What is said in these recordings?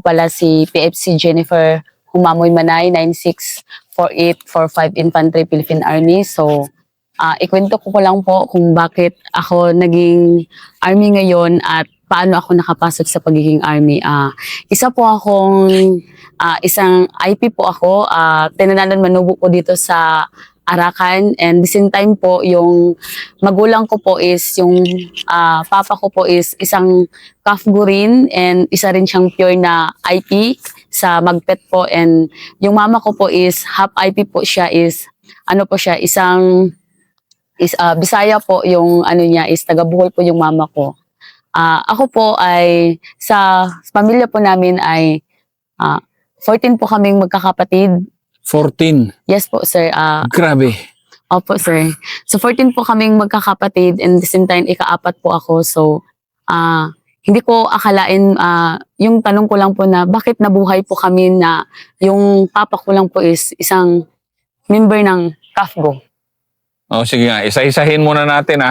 pala si PFC Jennifer Humamoy Manay, 964845 Infantry Philippine Army. So, ikwento ko lang po kung bakit ako naging army ngayon at paano ako nakapasok sa pagiging army. Isa po akong, isang IP po ako, Tinananan Manubo po dito sa Arakan, and the same time po yung magulang ko po is yung papa ko po is isang Kafgo rin, and isa rin siyang pure na IP sa Magpet po, and yung mama ko po is half IP po siya, is ano po siya, isang Bisaya po, yung ano niya is taga Bohol po yung mama ko. Ako po ay sa pamilya po namin ay 14 po kaming magkakapatid. 14. Yes po, sir. Grabe. Opo, sir. So, 14 po kaming magkakapatid, and the same time, ika-apat po ako. So, hindi ko akalain, yung tanong ko lang po na bakit nabuhay po kami na yung papa ko lang po is isang member ng Kafgo. Sige nga, isa-isahin muna natin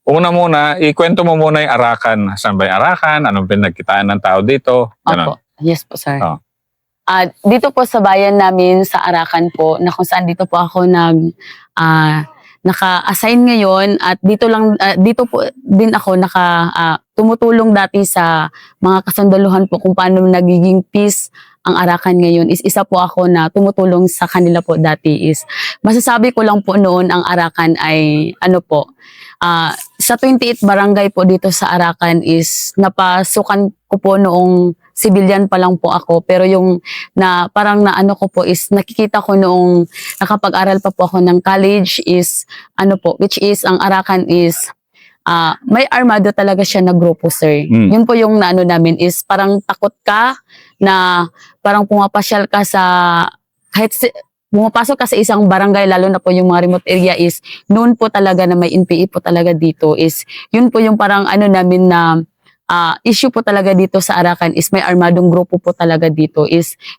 Una muna, ikwento mo muna yung Arakan. Saan ba yung Arakan? Anong pinagkitaan ng tao dito? Ganun. Opo. Yes po, sir. Oh. Dito po sa bayan namin sa Arakan po, na kung saan dito po ako naka-assign ngayon, at dito po din ako tumutulong dati sa mga kasundaluhan po kung paano nagiging peace ang Arakan ngayon. Isa po ako na tumutulong sa kanila po dati. Masasabi ko lang po noon, ang Arakan ay sa 28 barangay po dito sa Arakan is napasukan ko po noong civilian pa lang po ako, pero yung parang naano ko po is nakikita ko noong nakapag-aral pa po ako ng college is which is ang Arakan is may armado talaga siya na grupo, sir. Yun po yung naano namin is parang takot ka na parang pumapasyal ka sa pumapasok ka sa isang barangay, lalo na po yung mga remote area, is noon po talaga na may NPA po talaga dito, is yun po yung parang namin na issue po talaga dito sa Arakan is may armadong grupo po talaga dito,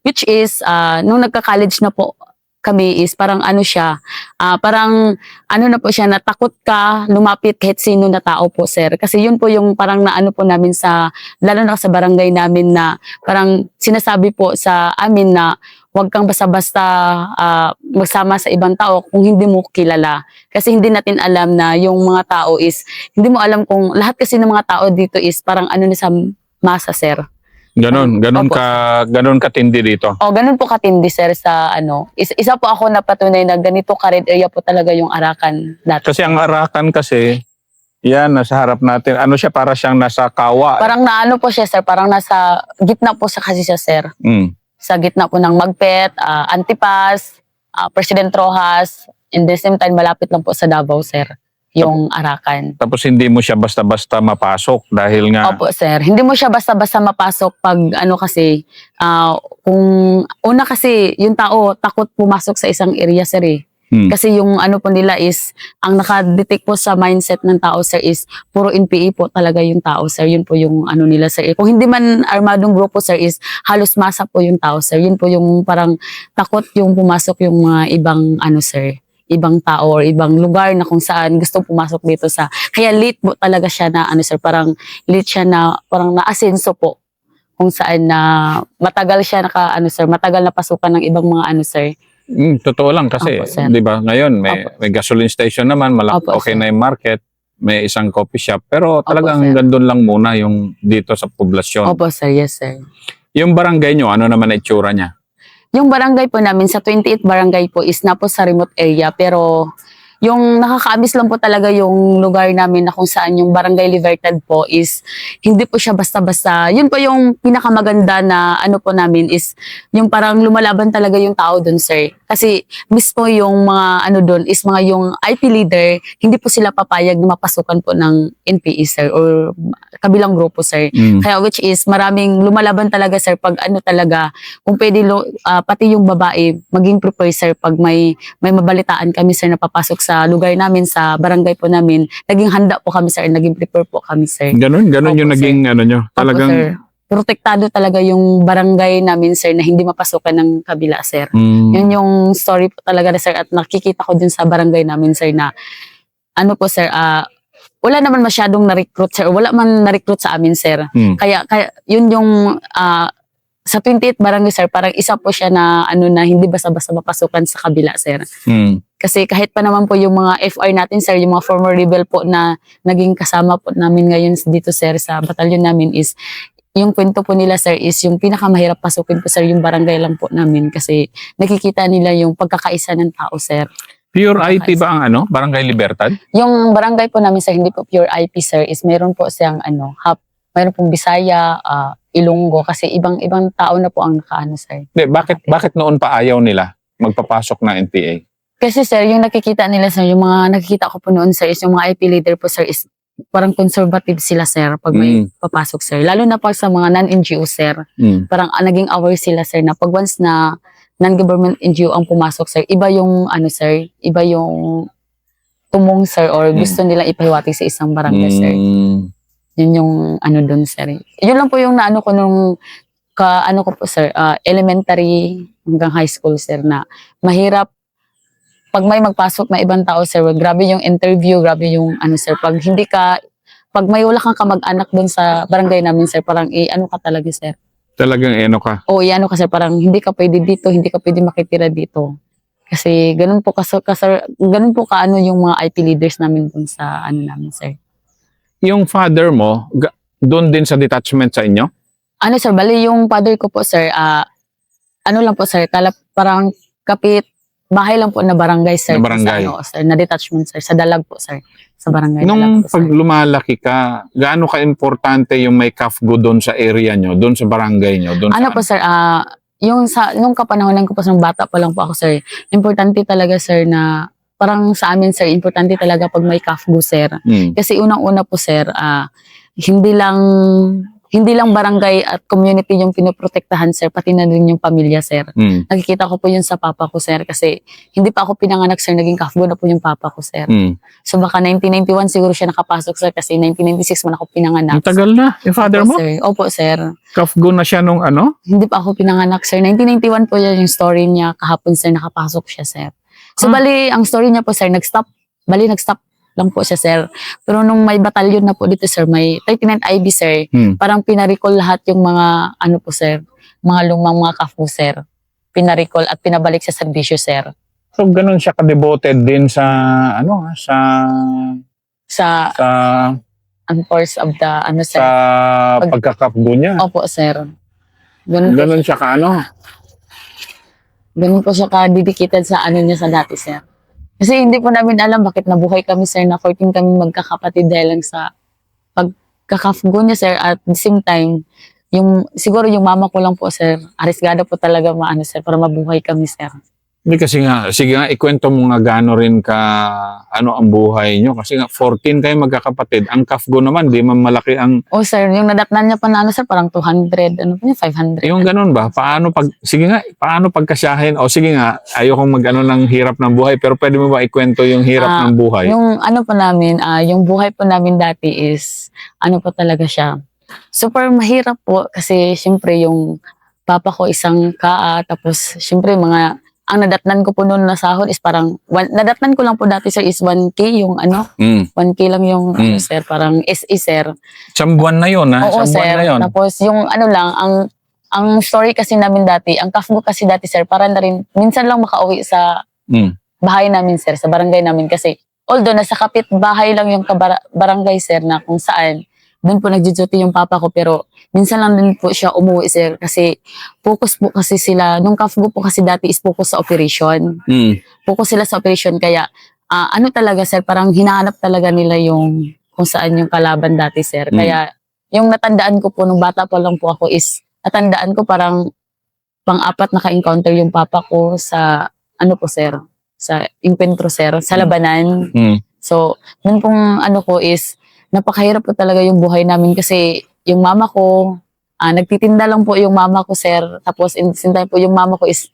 which is nung nagka-college na po kami is parang parang na po siya, natakot ka lumapit kahit sino na tao po, sir. Kasi yun po yung parang naano po namin lalo na sa barangay namin, na parang sinasabi po sa amin na huwag kang basta-basta magsama sa ibang tao kung hindi mo kilala. Kasi hindi natin alam na yung mga tao is, hindi mo alam kung lahat kasi ng mga tao dito is parang na sa masa, sir. Ganon katindi dito. Ganon po katindi, sir, sa isa po ako napatunay na ganito ka-red area po talaga yung Arakan dati. Kasi ang Arakan kasi, yan, nasa harap natin. Siya, para siyang nasa kawa. Parang naano po siya, sir, parang nasa gitna po kasi siya, sir. Sa gitna po ng Magpet, Antipas, President Rojas, and the same time malapit lang po sa Davao, sir, yung Arakan. Tapos hindi mo siya basta-basta mapasok dahil nga... Opo, sir. Hindi mo siya basta-basta mapasok pag kasi, kung una kasi yung tao takot pumasok sa isang area, sir, eh. Kasi yung po nila is, ang nakadetect po sa mindset ng tao, sir, is puro NPA po talaga yung tao, sir. Yun po yung nila, sir. Kung hindi man armadong grupo, sir, is halos masa po yung tao, sir. Yun po yung parang takot yung pumasok yung mga ibang sir, ibang tao or ibang lugar na kung saan gusto pumasok dito sa... Kaya late po talaga siya na sir, parang late siya na parang naasenso po, kung saan na matagal siya sir, matagal na pasukan ng ibang mga sir. Totoo lang kasi, di ba, ngayon may gasoline station naman, okay na yung market, may isang coffee shop, pero talagang gandun lang muna yung dito sa poblasyon. Opo, sir. Yes, sir. Yung barangay nyo, ano naman na itsura niya? Yung barangay po namin, sa 28 barangay po, is na po sa remote area, pero yung nakakaamis lang po talaga yung lugar namin na kung saan yung Barangay Libertad po is hindi po siya basta-basta. Yun po yung pinakamaganda na po namin is yung parang lumalaban talaga yung tao dun, sir. Kasi mismo yung mga doon is mga yung IP leader, hindi po sila papayag na mapasukan po ng NPA, sir, or kabilang grupo, sir. Kaya which is maraming lumalaban talaga, sir, pag talaga, kung pwede pati yung babae, maging prepare, sir, pag may mabalitaan kami, sir, na papasok sa lugar namin, sa barangay po namin, naging handa po kami, sir, naging prepare po kami, sir. Ganon Opo, yung naging sir. nyo? Talagang... Opo, sir. Protektado talaga yung barangay namin, sir, na hindi mapasukan ng kabila, sir. Yun yung story po talaga, sir, at nakikita ko din sa barangay namin, sir, na po, sir, wala naman masyadong na-recruit, sir. Wala man na-recruit sa amin, sir. Kaya yun yung sa 28 barangay, sir, parang isa po siya na ano na hindi basta-basta mapasukan sa kabila, sir. Kasi kahit pa naman po yung mga FR natin, sir, yung mga former rebel po na naging kasama po namin ngayon dito, sir, sa batalyon namin is, yung kwento po nila, sir, is yung pinakamahirap pasukin po, sir, yung barangay lang po namin kasi nakikita nila yung pagkakaisa ng tao, sir. Pure IP ba ang ano? Barangay Libertad? Yung barangay po namin, sir, hindi po pure IP, sir, is meron po siyang ano, meron pong Bisaya, Ilonggo, kasi ibang tao na po ang nakaano, sir. Bakit noon pa ayaw nila magpapasok na NPA? Kasi, sir, yung nakikita nila, sir, yung mga nakikita ko po noon, sir, is yung mga IP leader po, sir, is parang conservative sila, sir, pag may papasok, sir. Lalo na pag sa mga non-NGO, sir. Parang naging aware sila, sir, na pag once na non-government NGO ang pumasok, sir, iba yung, ano, sir, iba yung tumong, sir, or gusto nila ipahiwati sa isang barangay, sir. Yun yung ano dun, sir. Yun lang po yung naano ko nung ano ko po, sir, elementary hanggang high school, sir, na mahirap pag may magpasok na ibang tao, sir. Grabe yung interview, grabe yung ano, sir. Pag may wala kang kamag-anak dun sa barangay namin, sir, parang ano ka talaga, sir. Talagang ano ka? Oo, ano ka, sir, parang hindi ka pwede dito, hindi ka pwede makitira dito. Kasi ganun po ganun po kaano yung mga IP leaders namin dun sa ano namin, sir. Yung father mo, doon din sa detachment sa inyo? Ano, sir, bali yung father ko po, sir, ano lang po, sir, parang kapit bahay lang po na barangay, sir. Na barangay? Sa, ano, sir, na detachment, sir, sa Dalag po, sir. Sa barangay Nung Dalag po, pag sir. lumalaki ka, gaano ka-importante yung may CAFGO doon sa area nyo, doon sa barangay nyo? Ano po, sir, nung kapanahonan ko po, nung bata pa lang po ako, sir, importante talaga, sir, na parang sa amin, sir, importante talaga pag may CAFGO, sir. Kasi unang-una po, sir, hindi lang barangay at community yung pinoprotektahan, sir, pati na rin yung pamilya, sir. Nakikita ko po yun sa papa ko, sir, kasi hindi pa ako pinanganak, sir, naging CAFGO na po yung papa ko, sir. So baka 1991 siguro siya nakapasok, sir, kasi 1996 man ako pinanganak. Ang tagal na, yung father mo? Sir. Opo, sir. CAFGO na siya nung ano? Hindi pa ako pinanganak, sir. 1991 po yan yung story niya. Kahapon, sir, nakapasok siya, sir. So, bali, ang story niya po, sir, nag-stop lang po siya, sir. Pero nung may batalyon na po dito, sir, may 39 IB, sir, parang pinaricall lahat yung mga, ano po, sir, mga lumang mga CAFGO, sir. Pinaricall at pinabalik sa serbisyo, sir. So, ganun siya ka-devoted din sa, ano, sa force of the, ano, sir. Sa pagka-CAFGO niya. Opo, sir. Ganun siya ka-ano? Ganun po siya ka-dedicated sa ano niya sa dati, sir. Kasi hindi po namin alam bakit nabuhay kami, sir, na 14 kami magkakapatid dahil lang sa pagka-CAFGO niya, sir. At the same time, siguro yung mama ko lang po, sir, arisgada po talaga sir, para mabuhay kami, sir. Hindi kasi nga, sige nga, ikwento mo nga gaano rin ano ang buhay nyo. Kasi nga, 14 kayo magkakapatid. Ang CAFGO naman, di man malaki ang... Oh, sir, yung nadatnan niya pa na, sir, parang 200, 500. Yung ganun ba? Paano pagkasyahin? O sige nga, ayokong mag-ano ng hirap ng buhay, pero pwede mo ba ikwento yung hirap ng buhay? Yung ano po namin, yung buhay po namin dati is, ano po talaga siya, super mahirap po, kasi syempre yung papa ko isang tapos syempre ang nadatnan ko po noon na sahod is parang, nadatnan ko lang po dati, sir, is 1K yung 1K lang yung sir, parang SE, sir. Isang buwan na yun, ha? Oo, Isang buwan sir. na yun. Tapos yung ano lang, ang story kasi namin dati, ang CAFGO kasi dati, sir, para na rin, minsan lang makauwi sa bahay namin, sir, sa barangay namin, kasi although nasa kapit bahay lang yung barangay, sir, na kung saan, doon po nagjo-duty yung papa ko, pero minsan lang din po siya umuwi, sir, kasi focus po kasi sila, nung CAFGO po kasi dati is focus sa operation. Focus sila sa operation, kaya ano talaga, sir, parang hinahanap talaga nila yung kung saan yung kalaban dati, sir. Kaya yung natandaan ko po nung bata pa lang po ako is, natandaan ko parang pang-apat naka-encounter yung papa ko sa, ano po, sir, sa encuentro, sir, sa labanan. So, nun pong ano ko is, napakahirap po talaga yung buhay namin kasi yung mama ko, nagtitinda lang po yung mama ko, sir. Tapos in the same time po yung mama ko is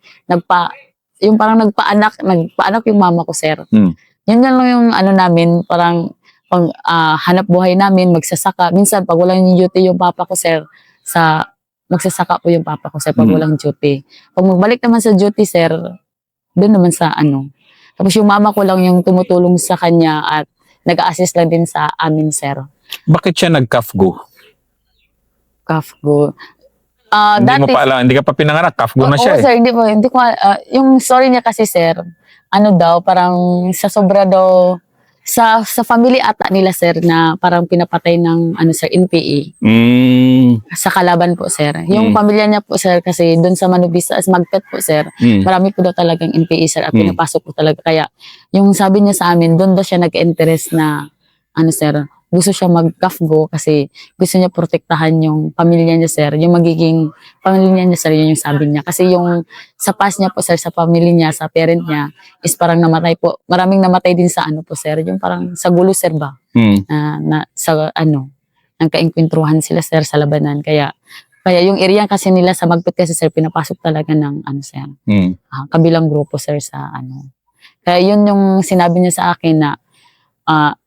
parang nagpaanak yung mama ko, sir. Yun lang yung ano namin, parang hanap buhay namin, magsasaka. Minsan pag walang duty yung papa ko, sir, magsasaka po yung papa ko, sir, pag walang duty. Pag magbalik naman sa duty, sir, doon naman sa ano. Tapos yung mama ko lang yung tumutulong sa kanya at nag-a-assist lang din sa amin, sir. Bakit siya nag-CAFGO? CAFGO. Hindi mo Dati, pa alam, hindi ka pa pinanganak, kafgo na siya oo, sir, hindi ko, yung story niya kasi, sir, ano daw, parang sa sobra daw, sa family ata nila, sir, na parang pinapatay ng, sir, NPA. Sa kalaban po, sir. Yung pamilya niya po, sir, kasi doon sa Manubisa, as Magpet po, sir, marami po daw talagang NPA, sir, at pinapasok po talaga. Kaya, yung sabi niya sa amin, doon daw siya nag-interest na, sir, gusto siya mag-kafgo kasi gusto niya protektahan yung pamilya niya, sir. Yung magiging pamilya niya, sir, yun yung sabi niya. Kasi yung sa past niya po, sir, sa pamilya niya, sa parent niya, is parang namatay po. Maraming namatay din sa po, sir. Yung parang sa gulo, sir, ba? Nagka-enkwentruhan sila, sir, sa labanan. Kaya yung area kasi nila sa Magpet kasi, sir, pinapasok talaga ng, sir, kabilang grupo, sir, sa Kaya yun yung sinabi niya sa akin na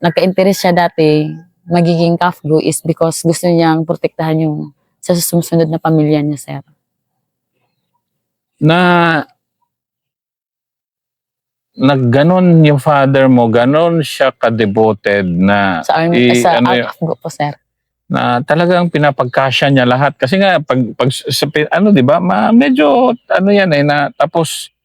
nagka-interest siya dati magiging kafgo is because gusto niyang protektahan yung sa susunod na pamilya niya, sir. Ganon yung father mo, ganon siya ka-devoted na Sa kafgo po, sir. Na talagang pinapagkasya niya lahat. Kasi nga, pag di ba, medyo, yan na tapos,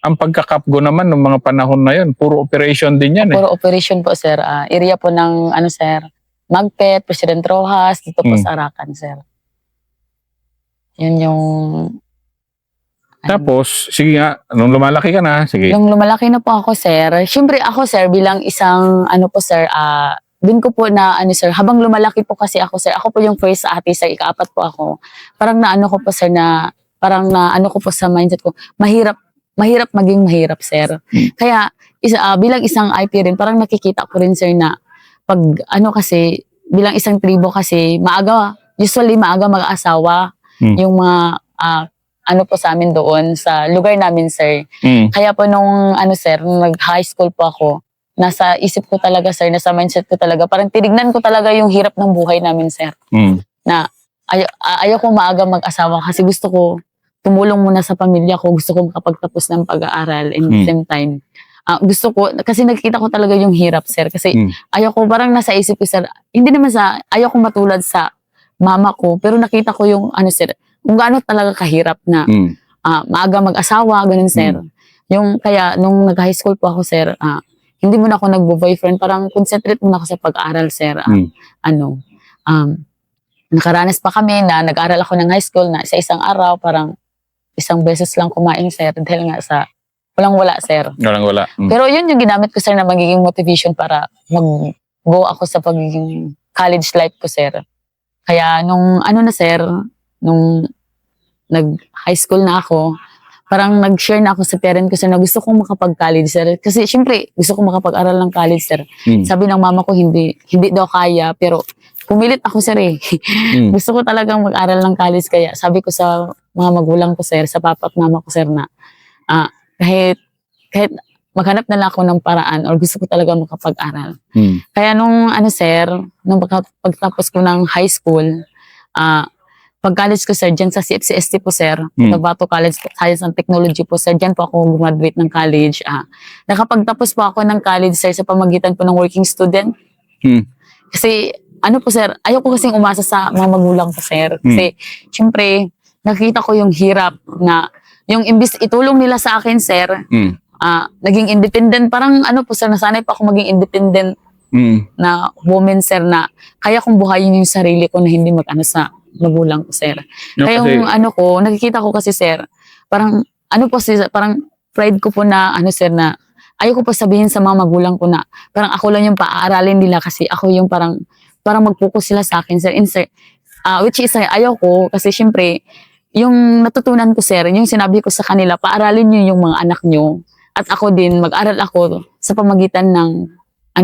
ang pagkakapgo naman ng mga panahon na yun, puro operation din yan Puro operation po, sir. Area po ng, sir, Magpet, President Rojas, dito po sa Arakan, sir. Yun yung... Tapos, sige nga, nung lumalaki ka na, sige. Nung lumalaki na po ako, sir, syempre ako, sir, bilang isang, po, sir, din ko po na, sir, habang lumalaki po kasi ako, sir, ako po yung first ate, sir, ikaapat po ako. Parang ko po, sir, parang ko po sa mindset ko, mahirap maging mahirap, sir. Kaya, bilang isang IP rin, parang nakikita ko rin, sir, na pag, kasi, bilang isang tribo kasi, usually maaga mag-asawa, yung mga, po sa amin doon, sa lugar namin, sir. Kaya po nung, sir, nung nag-high school po ako, nasa isip ko talaga, sir, nasa mindset ko talaga, parang tinignan ko talaga yung hirap ng buhay namin, sir. Na, ayaw ko maaga mag-asawa kasi gusto ko, tumulong muna sa pamilya ko, gusto ko makapagtapos ng pag-aaral and same time. Gusto ko, kasi nakikita ko talaga yung hirap, sir. Kasi ayaw ko, parang nasa isip ko, sir, hindi naman ayaw ko matulad sa mama ko, pero nakita ko yung, sir, kung gaano talaga kahirap na maaga mag-asawa, ganun, sir. Yung, kaya, nung nag-high school po ako, sir, hindi muna ako nag-boyfriend, parang concentrate muna ako sa pag-aaral, sir. Nakaranas pa kami na nag-aaral ako ng high school na sa isang araw, parang isang beses lang kumain, sir, dahil nga sa walang-wala, sir. Walang-wala. Pero yun yung ginamit ko, sir, na magiging motivation para mag-go ako sa pagiging college life ko, sir. Kaya nung sir, nung nag-high school na ako, parang nag-share na ako sa parent ko, sir, na gusto kong makapag-college, sir. Kasi syempre, gusto kong makapag-aral ng college, sir. Sabi ng mama ko, hindi daw kaya, pero pumilit ako, sir, eh. Gusto ko talagang mag-aral ng college, kaya sabi ko sa mga magulang ko, sir, sa papa at mama ko, sir, na kahit maghanap na lang ako ng paraan or gusto ko talaga makapag-aral. Kaya nung sir, nung pagtapos ko ng high school, pag-college ko, sir, dyan sa CFCST po, sir, Cotabato College of Science and Technology po, sir, dyan po ako graduate ng college. Nakapagtapos po ako ng college, sir, sa pamagitan po ng working student. Kasi, po, sir, ayoko kasing umasa sa mga magulang ko, sir. Kasi, syempre, nakita ko yung hirap na, yung imbis itulong nila sa akin, sir, naging independent, parang po, sir, nasanay pa ako maging independent na woman, sir, na kaya kong buhayin yung sarili ko na hindi sa magulang ko, sir. No, kaya yung ko, nakikita ko kasi, sir, parang, po, sir, parang pride ko po na, sir, na ayoko pa sabihin sa mga magulang ko na parang ako lang yung paaaralin nila kasi ako yung parang mag-focus sila sa akin, sir. And, sir, which is, ayaw ko kasi syempre, yung natutunan ko, sir, yung sinabi ko sa kanila, paaralin nyo yung mga anak nyo at ako din, mag-aral ako sa pamagitan ng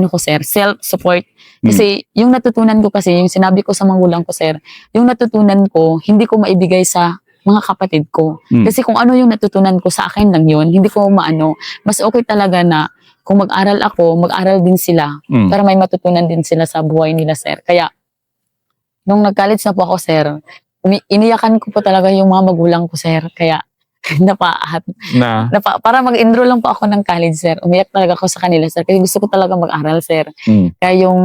ko, sir, self-support. Kasi yung natutunan ko kasi, yung sinabi ko sa magulang ko, sir, yung natutunan ko, hindi ko maibigay sa mga kapatid ko. Kasi kung ano yung natutunan ko sa akin lang yun, hindi ko mas okay talaga na kung mag-aral ako, mag-aral din sila para may matutunan din sila sa buhay nila, sir. Kaya, nung nag-college na po ako, sir, iniyakan ko po talaga yung mga magulang ko, sir. Kaya, para mag-enroll lang po ako ng college, sir. Umiyak talaga ako sa kanila, sir. Kasi gusto ko talaga mag-aral, sir. Kaya yung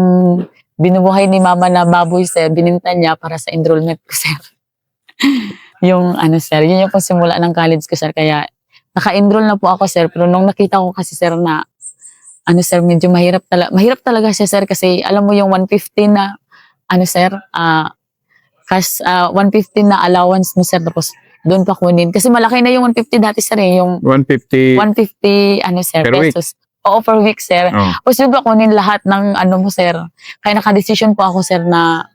binubuhay ni mama na baboy, sir, bininta niya para sa enrollment ko, sir. yung ano sir, yun yung po simula ng college ko sir. Kaya naka-enroll na po ako sir. Pero nung nakita ko kasi sir na ano sir, medyo mahirap talaga siya sir kasi alam mo yung 150 na ano sir, 150 na allowance mo sir tapos doon pa kunin. Kasi malaki na yung 150 dati sir eh, yung 150 150 ano sir, per week. pesos. Oo, per week sir. Oh. Tapos yun pa kunin lahat ng ano mo sir. Kaya naka-decision po ako sir na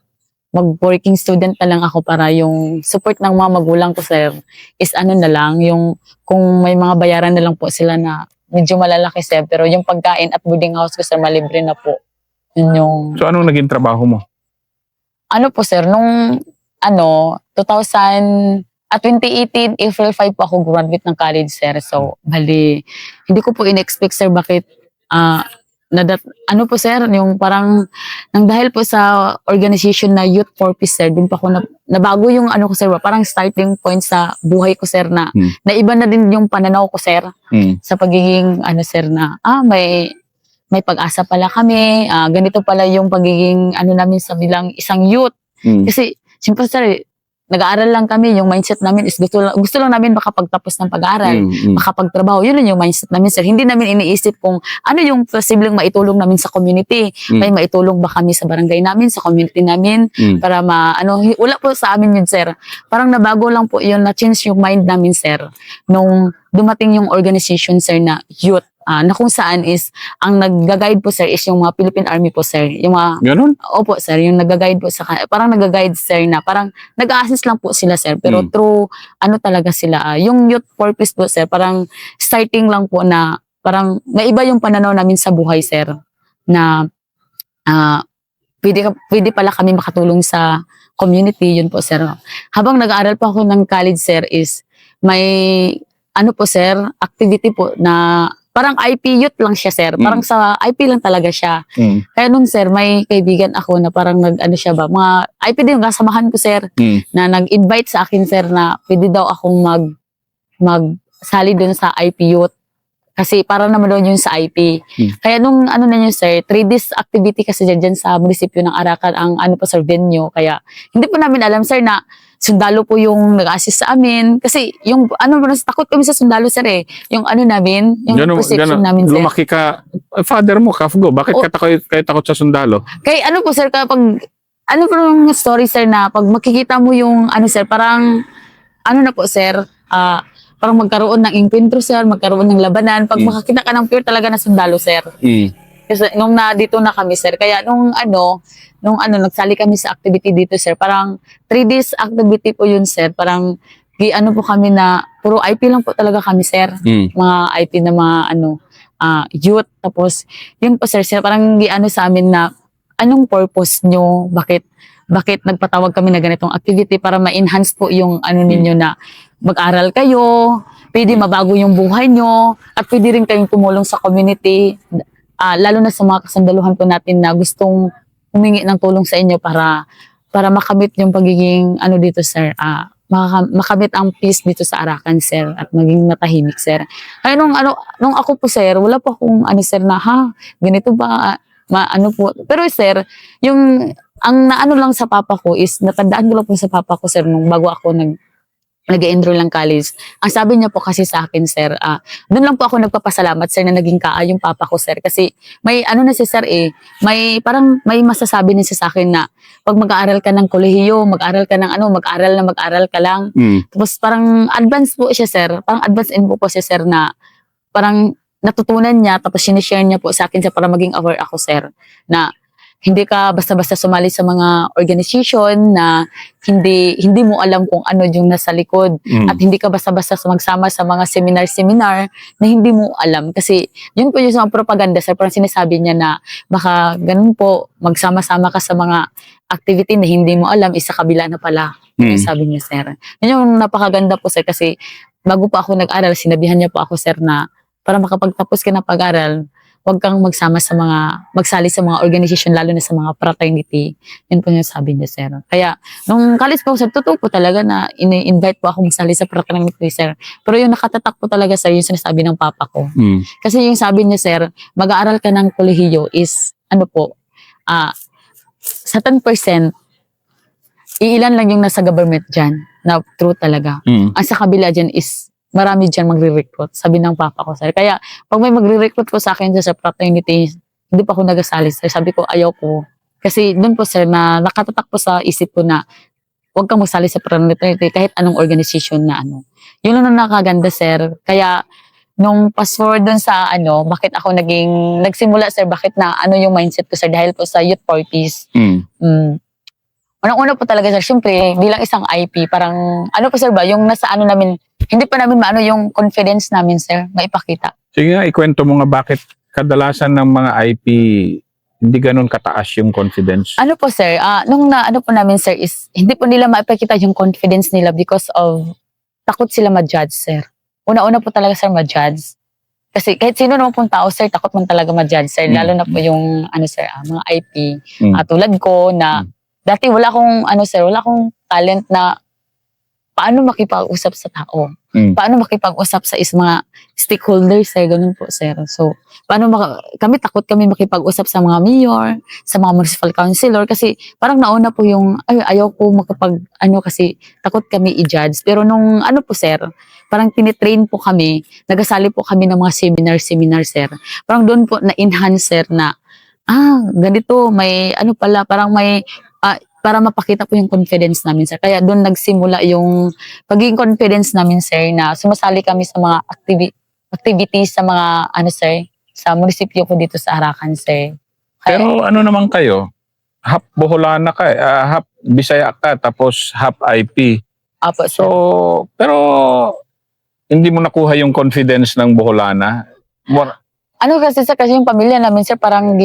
mag-working student na lang ako para yung support ng mga magulang ko sir is ano na lang, yung kung may mga bayaran na lang po sila na medyo malalaki sir, pero yung pagkain at boarding house ko sir, malibre na po. Yun yung, So anong naging trabaho mo? ano po sir, nung 2018, April 5 po ako graduate ng college sir. So, bali, hindi ko po in-expect sir bakit, ano po sir, yung parang, nang dahil po sa organization na Youth for Peace sir, dun pa ako nabago yung ano ko sir, parang starting point sa buhay ko sir na, naiba na din yung pananaw ko sir, sa pagiging ano sir na, may pag-asa pala kami, ganito pala yung pagiging ano namin sa bilang isang youth. Kasi, siyempre sir, nag-aaral lang kami, yung mindset namin is gusto lang namin makapagtapos ng pag-aaral, makapagtrabaho, yun yung mindset namin sir. Hindi namin iniisip kung ano yung posibleng maitulong namin sa community. May maitulong ba kami sa barangay namin, sa community namin, para wala po sa amin yun sir. Parang nabago lang po yun, na-change yung mind namin sir, nung dumating yung organization sir na youth. Na kung saan is, ang nag-guide po sir is yung mga Philippine Army po sir. Yung mga, Ganun? opo sir, yung nag-guide po parang nag-guide sir na, parang nag-assist lang po sila sir. Pero through, ano talaga sila, yung youth purpose po sir, parang starting lang po na, parang naiba yung pananaw namin sa buhay sir. Na, pwede pala kami makatulong sa community, yun po sir. Habang nag-aaral po ako ng college sir is, may, ano po sir, activity po na, parang IP youth lang siya sir. Parang sa IP lang talaga siya. Kaya nung sir, may kaibigan ako na parang nag-ano siya ba, mga IP din yung kasamahan ko sir, na nag-invite sa akin sir na pwede daw akong magsali dun sa IP youth. Kasi para naman doon yung sa IP. Kaya nung ano na yun sir, 3 days activity kasi dyan sa munisipyo ng Arakan ang ano po sir, venue. Kaya hindi po namin alam sir na sundalo po yung nag-assist sa amin. Kasi yung takot kami sa sundalo sir eh. Yung ano namin, yung perception namin sir. Lumaki ka, father mo, Kafgo, bakit kayo takot sa sundalo? Kaya ano po sir, kapag, ano po yung story sir na pag makikita mo yung ano sir, parang, ano na po sir, parang magkaroon ng encuentro sir, magkaroon ng labanan. Pag makakita ka ng pure talaga na sundalo sir. Kasi nung dito na kami sir, kaya nung nagsali kami sa activity dito sir, parang 3 days activity po yun sir, parang ano po kami na, puro IP lang po talaga kami sir, mga IP na mga youth, tapos yun po sir, parang sa amin na, anong purpose nyo, bakit nagpatawag kami na ganitong activity para ma-enhance po yung ninyo na mag-aral kayo, pwede mabago yung buhay nyo, at pwede rin kayong tumulong sa community, lalo na sa mga kasandaluhan po natin na gustong humingi ng tulong sa inyo para makamit yung pagiging dito sir, makamit ang peace dito sa Arakan sir at maging matahimik sir. Kaya nung ako po sir, wala pa akong sir na ganito ba po. Pero sir, yung ang naano lang sa papa ko is natandaan ko lang po sa papa ko sir nung bago ako nag-enroll ng college. Ang sabi niya po kasi sa akin, sir, doon lang po ako nagpapasalamat, sir, na naging yung papa ko, sir. Kasi may na si sir may masasabi niya sa akin na pag mag-aaral ka ng kolehiyo, mag-aaral ka ng mag-aaral ka lang. Tapos parang advance po siya, sir. Parang advance info po siya, sir, na parang natutunan niya, tapos sinishare niya po sa akin, sir, para maging aware ako, sir, na hindi ka basta-basta sumali sa mga organization na hindi mo alam kung ano yung nasa likod. At hindi ka basta-basta magsama sa mga seminar na hindi mo alam. Kasi yun po yung mga propaganda, sir. Parang sinasabi niya na baka ganun po, magsama-sama ka sa mga activity na hindi mo alam, isa kabila na pala. Yung sabi niya, sir. Yun yung napakaganda po, sir. Kasi bago pa ako nag-aral, sinabihan niya po ako, sir, na para makapagtapos ka ng pag-aral, huwag kang magsali sa mga organization, lalo na sa mga fraternity. Yun po yung sabi niya, sir. Kaya, nung college po, sir, totoo po talaga na invite po ako magsali sa fraternity, sir. Pero yung nakatatak po talaga, sir, yung sinasabi ng papa ko. Kasi yung sabi niya, sir, mag-aaral ka ng kolehiyo is, sa 10%, iilan lang yung nasa government dyan. na true talaga. Mm. Ang sa kabila dyan is, marami dyan magre-recruit. Sabi ng papa ko, sir. Kaya, pag may magre-recruit po sa akin dyan sa fraternity, hindi pa ako nagasali, sir. Sabi ko, ayaw ko. Kasi doon po, sir, na nakatatak po sa isip ko na huwag kang magsali sa fraternity kahit anong organization na ano. Yun lang na nakaganda, sir. Kaya, nung fast forward dun sa bakit ako nagsimula, sir, bakit na ano yung mindset ko, sir, dahil po sa youth parties. Unang-una po talaga, sir, syempre, bilang isang IP, parang, po, sir, ba, yung nasa namin, hindi pa namin maano yung confidence namin, sir, maipakita. Sige nga, ikwento mo nga bakit kadalasan ng mga IP hindi ganun kataas yung confidence. Po, sir, nung po namin, sir, is, hindi po nila maipakita yung confidence nila because of, takot sila ma-judge, sir. Una-una po talaga, sir, ma-judge. Kasi kahit sino naman pong tao, sir, takot man talaga ma-judge, sir. Lalo na po yung, sir, mga IP. Tulad ko na, dati wala akong, sir, wala akong talent na paano makipag-usap sa tao. Paano makipag-usap sa mga stakeholders, sir, ganun po, sir. So, takot kami makipag-usap sa mga mayor, sa mga municipal councilor, kasi parang nauna po yung, ayaw ko kasi takot kami i-judge. Pero nung, po, sir, parang tinitrain po kami, nagasali po kami ng mga seminar, sir. Parang doon po na-enhance, sir, na, ganito, may, pala, parang may, para mapakita po yung confidence namin, sir. Kaya doon nagsimula yung pagiging confidence namin, sir, na sumasali kami sa mga activities sa mga, sir, sa munisipyo ko dito sa Arakan, sir. Kaya, pero ano naman kayo? Half Boholana ka, half Bisaya ka, tapos half IP. Apo, sir. So, pero hindi mo nakuha yung confidence ng Boholana? Kasi, sir, kasi yung pamilya namin, sir, parang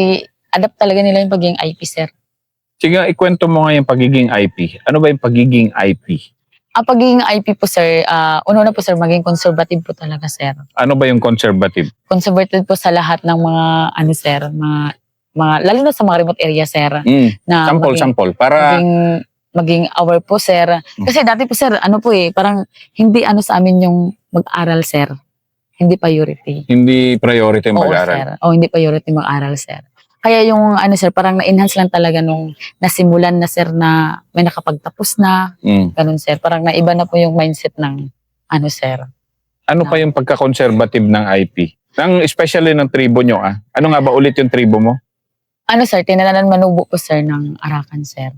adapt talaga nila yung pagiging IP, sir. Sige, ikwento mo nga yung pagiging IP. Ano ba yung pagiging IP? Ang pagiging IP po, sir, una po, sir, maging conservative po talaga, sir. Ano ba yung conservative? Conservative po sa lahat ng mga, sir, mga lalo na sa mga remote area, sir. Na Sample. Para maging aware po, sir. Kasi dati po, sir, parang hindi sa amin yung mag-aral, sir. Hindi priority. Hindi priority mag-aral. Oo, sir. Hindi priority mag-aral, sir. Kaya yung sir, parang na-enhance lang talaga nung nasimulan na, sir, na may nakapagtapos na. Ganun, sir. Parang naiba na po yung mindset ng sir. Ano pa yung pagka-conservative ng IP? Especially ng tribo nyo, Ano nga ba ulit yung tribo mo? Sir, Tinalanan Manubo po, sir, ng Arakan, sir.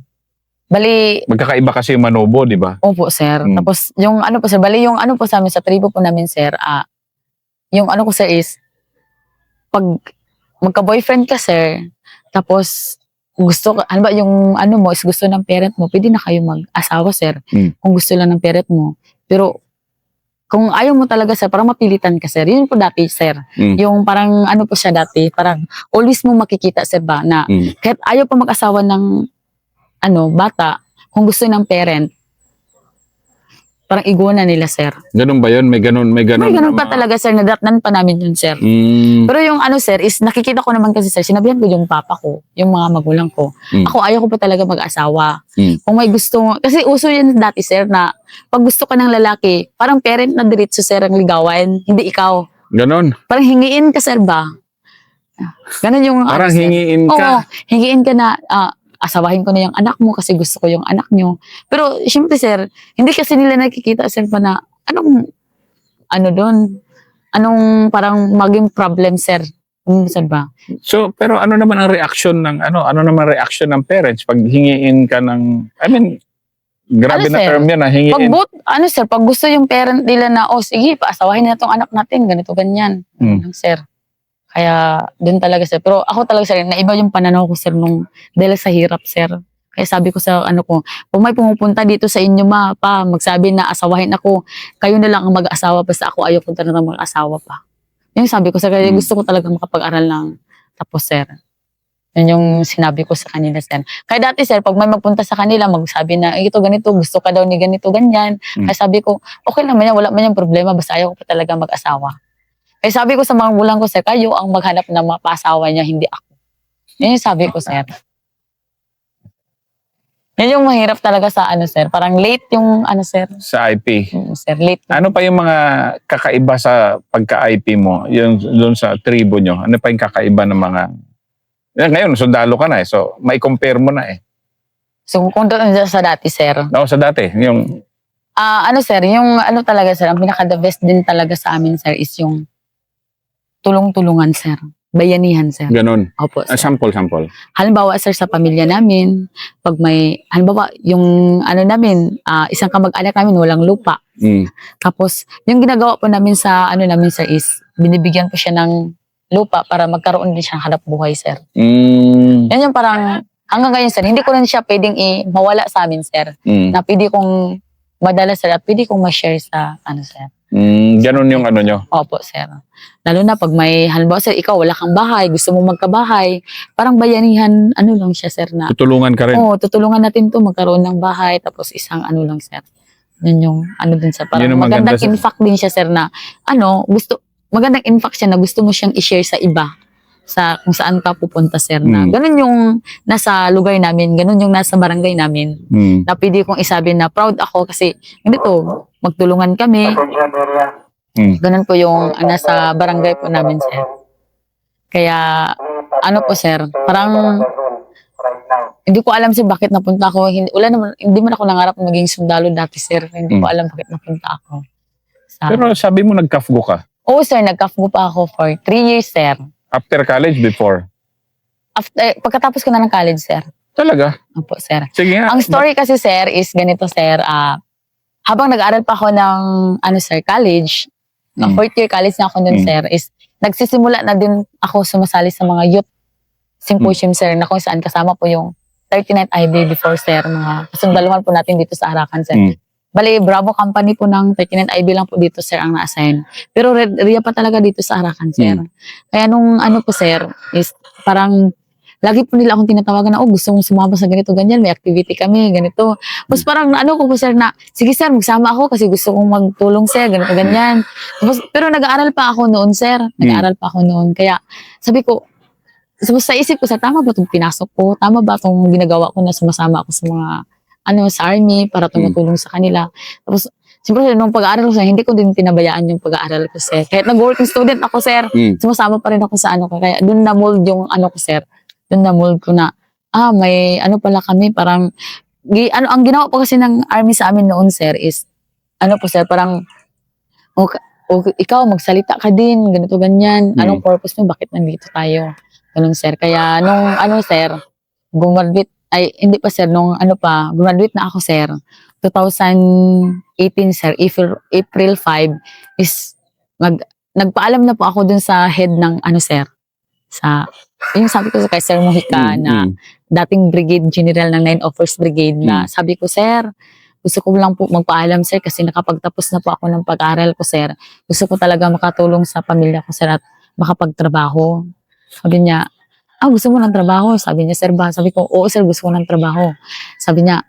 Bali, magkakaiba kasi yung Manobo, di ba? Opo, sir. Tapos, yung po, sir, bali yung po sa amin, sa tribo po namin, sir, yung ko, sir, is, pag magka-boyfriend ka, sir, tapos gusto ka, yung mo is gusto ng parent mo, pwede na kayo mag-asawa, sir, kung gusto lang ng parent mo. Pero kung ayaw mo talaga, sir, parang mapilitan ka, sir. Yun po dati, sir. Yung parang po siya dati, parang always mo makikita, sir, ba, na kahit ayaw pa mag-asawa ng bata, kung gusto ng parent, parang iguna nila, sir. Ganun ba yun? May ganun pa talaga, sir. Nadatnan pa namin yun, sir. Pero yung sir, is nakikita ko naman kasi, sir, sinabihan ko yung papa ko, yung mga magulang ko. Ako, ayaw ko pa talaga mag-asawa. Kung may gusto mo, kasi uso yan dati, sir, na pag gusto ka ng lalaki, parang parent na diretso, sir, ang ligawan, hindi ikaw. Ganon. Parang hingiin ka, sir, ba? Ganon yung parang sir. Hingiin ka? Oo, hingiin ka na, asawahin ko na yung anak mo kasi gusto ko yung anak nyo. Pero, syempre, sir, hindi kasi nila nakikita, sir, pa na, anong parang maging problem, sir. Sir ba? So, pero ano naman ang reaction ng, ano naman reaction ng parents pag hingiin ka ng, grabe na sir? term yan, hingiin. Sir, pag gusto yung parent nila na, sige, paasawahin na itong anak natin, ganito, ganyan. Sir. Kaya, dun talaga, sir. Pero ako talaga, sir, naiba yung pananaw ko, sir, dahil sa hirap, sir. Kaya sabi ko sa ko, kung may pumupunta dito sa inyo, magsabi na asawahin ako, kayo na lang ang mag-asawa, basta ako ayaw ko talaga mag-asawa pa. Yung sabi ko, sir, kaya gusto ko talaga makapag-aral ng tapos, sir. Yun yung sinabi ko sa kanila, sir. Kaya dati, sir, pag may magpunta sa kanila, magsabi na, ito, ganito, gusto ka daw ni ganito, ganyan. Kaya sabi ko, okay naman yan, wala man yung problema, basta ayaw ko pa talaga mag-asawa. Kaya sabi ko sa mga gulang ko, sir, kayo ang maghanap ng mga pasawa niya, hindi ako. Yun yung sabi ko, sir. Yan yung mahirap talaga sa sir. Parang late yung sir. Sa IP. Sir, late. Ano pa yung mga kakaiba sa pagka-IP mo? Yung doon sa tribo nyo? Ano pa yung kakaiba ng mga... Ngayon, sundalo ka na so may compare mo na So, kung doon sa dati, sir. Sa dati, yung... Ano sir, yung ano talaga sir, ang pinaka-the best din talaga sa amin sir is yung tulong-tulungan sir. Bayanihan sir. Ganon. Opo sir. Sample. Halimbawa sir sa pamilya namin, pag may, halimbawa yung ano namin, isang kamag-anak namin walang lupa. Tapos yung ginagawa po namin sa ano namin sir is, binibigyan po siya ng lupa para magkaroon din siya ng hanap buhay sir. Yan yung parang, hanggang ngayon sir, hindi ko rin siya pwedeng mawala sa amin sir. Na pwede kong madala sir at pwede kong ma-share sa ano sir. Ganon yung ano nyo. Opo sir. Lalo na pag may, halimbawa sir, ikaw wala kang bahay, gusto mo magkabahay, parang bayanihan, ano lang siya sir na, Tutulungan ka rin. oo, tutulungan natin to magkaroon ng bahay, tapos isang ano lang sir. Yun yung ano din sir. Parang Yun ang maganda magandang sa- impact din siya sir na, magandang impact siya na gusto mo siyang i-share sa iba sa kung saan ka pupunta sir na ganun yung nasa lugar namin, ganun yung nasa barangay namin na pwede kong isabi na proud ako kasi ganito, magtulungan kami. Ganun po yung nasa barangay po namin sir. Kaya ano po sir, parang hindi ko alam sir bakit napunta ako. Hindi man ako nangarap na maging sundalo dati sir. Hindi ko alam bakit napunta ako. Pero sabi mo nagkafgo ka. Oo sir, nagkafgo pa ako for 3 years sir. After college, before. Pagkatapos ko na ng college sir. Talaga? Opo sir. Sige nga. Ang story kasi sir is ganito sir, habang nag-aaral pa ako ng college, fourth year college na ako nun sir, is nagsisimula na din ako sumasali sa mga youth symposium sir, na kung saan kasama po yung 39th IB before sir, mga kasundaluhan po natin dito sa Arakan sir. Bali, Bravo company po ng 39th IB lang po dito sir ang na-assign. Pero Red Area pa talaga dito sa Arakan sir. Kaya nung ano po sir, is parang lagi po nila akong tinatawagan na, gusto mong sumama sa ganito, ganyan, may activity kami, ganito. Tapos parang ano ko po sir na, sige sir, magsama ako kasi gusto kong magtulong sir, ganito, ganyan. Tapos, pero nag-aaral pa ako noon sir, Kaya sabi ko, sa isip ko sir, tama ba itong pinasok ko? Tama ba itong ginagawa ko na sumasama ako sa mga, sa army para tumutulong sa kanila? Tapos, siyempre, nung pag-aaral ko sir, hindi ko din pinabayaan yung pag-aaral ko sir. Kahit nag-working student ako sir, sumasama pa rin ako sa ano ko. Kaya doon na-mold yung ano ko sir. Doon na-mold ko na, may ano pala kami, parang, ang ginawa po kasi ng army sa amin noon sir is, po sir, parang, ikaw magsalita ka din, ganito ganyan. Anong purpose mo? Bakit nandito tayo? Ganun sir. Kaya nung sir, graduate, hindi pa sir, graduate na ako sir. 2018 sir, April 5 is nagpaalam na po ako dun sa head ng sir, yung sabi ko kay Sir Mojica na dating Brigade General ng 901st Brigade na sabi ko sir, gusto ko lang po magpaalam sir kasi nakapagtapos na po ako ng pag-aral ko sir. Gusto ko talaga makatulong sa pamilya ko sir at makapagtrabaho. Sabi niya, gusto mo ng trabaho? Sabi niya, sir ba? Sabi ko, oo sir, gusto ko ng trabaho. Sabi niya,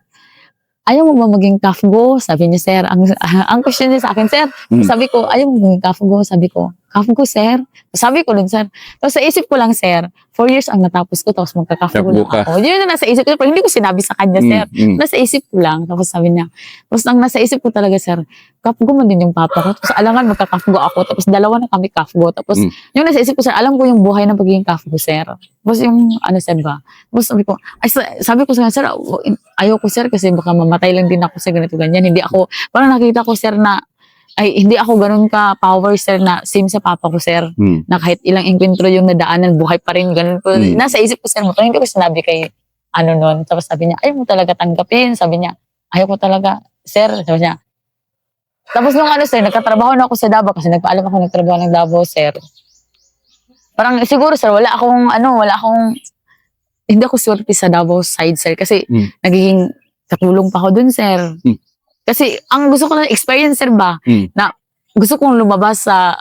ayaw mo ba maging kafgo? Sabi niya, sir. Ang question niya sa akin, sir. Sabi ko, ayaw mo maging kafgo? Sabi ko, kafgo, sir. Sabi ko dun, sir. Tapos sa isip ko lang, sir, 4 years ang natapos ko, tapos magka-kafgo lang ako. Yun na nasa isip ko, pero hindi ko sinabi sa kanya, sir. Nasa isip ko lang. Tapos sabi niya, tapos ang nasa isip ko talaga, sir, kafgo man din yung papa ko. Tapos alangan magka-kafgo ako. Tapos dalawa na kami kafgo. Tapos yung nasa isip ko, sir, alam ko yung buhay ng pagiging kafgo, sir. Tapos yung, sir ba? Tapos sabi ko sa kanya, sir, ayaw ko, sir, kasi baka mamatay lang din ako, sir, ganito, ganyan. Hindi ako, parang nakita ko, sir, na, hindi ako ganun ka power, sir, na same sa papa ko, sir. Na kahit ilang enkwentro yung nadaanan, buhay pa rin, ganun po. Nasa isip ko, sir, pero hindi ko sinabi kay, nun. Tapos sabi niya, ayaw mo talaga tanggapin. Sabi niya, ayaw ko talaga, sir. Sabi niya. Tapos nung sir, nagkatrabaho na ako sa Davao kasi nagpaalam ako nagtrabaho ng Davao, sir. Parang siguro, sir, hindi ako swerte sa Davao side, sir, kasi nagiging katulong pa ako dun, sir. Kasi ang gusto ko na experience, sir, ba, na gusto kong lumabas sa,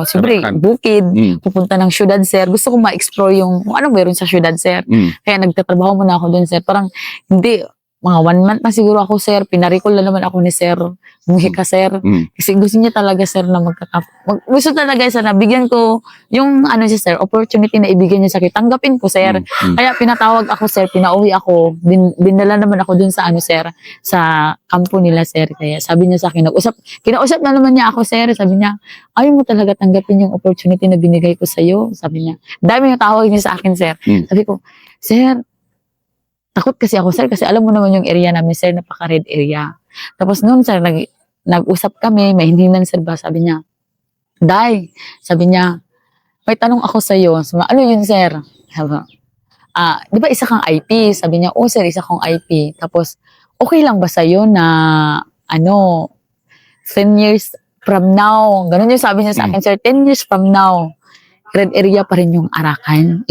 siyempre, bukid, pupunta ng syudad, sir. Gusto kong ma-explore yung kung anong meron sa syudad, sir. Kaya nagtatrabaho muna ako dun, sir. Parang, hindi, mga 1 month na siguro ako, sir. Pinaricol na naman ako ni Sir Mojica, sir. Kasi gusto niya talaga, sir, na gusto talaga, sir, na bigyan ko yung, siya, sir, opportunity na ibigyan niya sa akin. Tanggapin ko, sir. Kaya pinatawag ako, sir, pinauwi ako. Dinala naman ako dun sa, sir, sa kampo nila, sir. Kaya sabi niya sa akin, kinausap na naman niya ako, sir. Sabi niya, ayaw mo talaga tanggapin yung opportunity na binigay ko sa'yo. Sabi niya, dami yung tawag niya sa akin, sir. Sabi ko, sir, takot kasi ako, sir, kasi alam mo naman yung area namin, sir, napaka-red area. Tapos noon, sir, nag-usap kami, may hindi man, sir, ba, sabi niya, Day, sabi niya, may tanong ako sa'yo. Sabi, ano yun, sir? Sabi, di ba isa kang IP? Sabi niya, sir, isa kong IP. Tapos, okay lang ba sa'yo na, 10 years from now, ganun yung sabi niya sa akin, sir, 10 years from now, red area pa rin yung Arakan.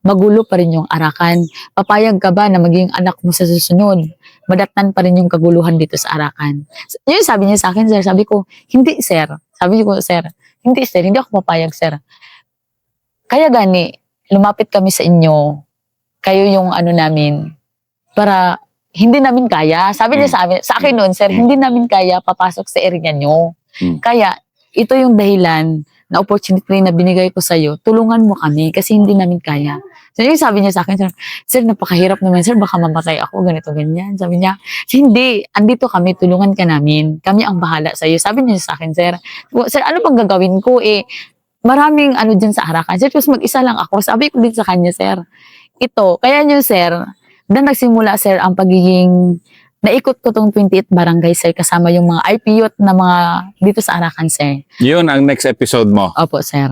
Magulo pa rin yung Arakan. Papayag ka ba na maging anak mo sa susunod? Madatnan pa rin yung kaguluhan dito sa Arakan. Yun sabi niya sa akin, sir. Sabi ko, hindi, sir. Sabi ko, sir, hindi, sir. Hindi ako papayag, sir. Kaya gani, lumapit kami sa inyo. Kayo yung namin. Para hindi namin kaya. Sabi niya sa akin noon, sir, hindi namin kaya papasok sa area nyo. Kaya, ito yung dahilan na opportunity na binigay ko sa'yo, tulungan mo kami kasi hindi namin kaya. So, yung sabi niya sa akin, sir, napakahirap naman, sir, baka mamatay ako, ganito, ganyan. Sabi niya, hindi, andito kami, tulungan ka namin. Kami ang bahala sa'yo. Sabi niya sa akin, sir, ano pang gagawin ko? Maraming dyan sa Arakan. Sir, tapos mag-isa lang ako. Sabi ko din sa kanya, sir, ito, kaya niyo, sir, na nagsimula, sir, ang pagiging naikot ko tong 28 barangay, sir, kasama yung mga IPO na mga dito sa Arakan, sir. Yun ang next episode mo. Opo, sir.